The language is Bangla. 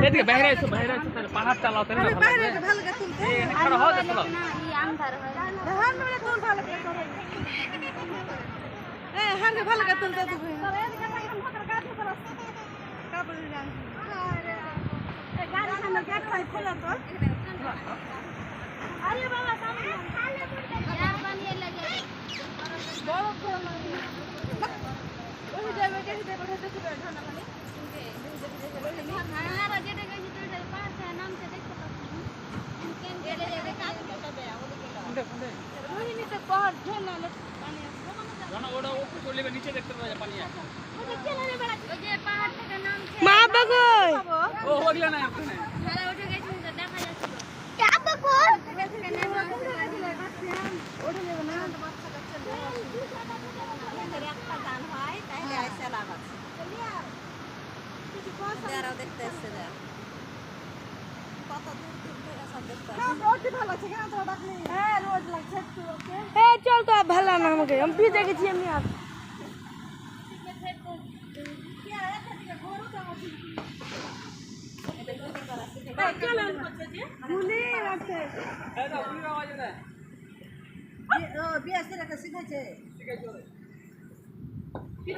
এদিকে বাইরে এসো তাহলে পাহাড় চালাও তাহলে ভালো লাগবে এই খারাপ হও দেখো ভালো করে তুলতে দিবি গাড়ি সামনে গেট খাই খোলা তো আরে বাবা সামনে यार बनिए लगे বড় ফোন ওই যাবে দেখে দেখে দেখে ঠান্ডা পানি হ্যাঁ রাজেটা গেছি তুই পাঁচ নাম से দেখতে পাচ্ছি কেন গেলে যাবে কাজ করতে দেয়া ওই নিচে পাহাড় ঠান্ডা পানি জানা ওটা উপরে চলে যাবে নিচে দেখতে পাওয়া যায় পানি আছে ওই চলে যাবে ওই যে পাহাড় থেকে নাম মা বাগই ও ওগলা না ওখানে যারা উঠে গেছে দেখা যাচ্ছে क्या बकवास থেকে নেমে ওঠে যাবে না বাচ্চাটা চলে এর একটা গান হয় তাহলে আইসা লাগাচ্ছে যারা দেখতে এসে দেয় কত দূর দূর থেকে সব দেখতে আসে রোজ ভালো আছে কেন তোরা ডাকলি হ্যাঁ রোজ লাগছে একটু ওকে এই চল তো ভালো না আমাকে আমি भी দেখেছি আমি আর ভুলে রাখছে এই না পুরি আওয়াজ না ও বিয়ে সে রাখা শিখাইছে শিখাইছো কি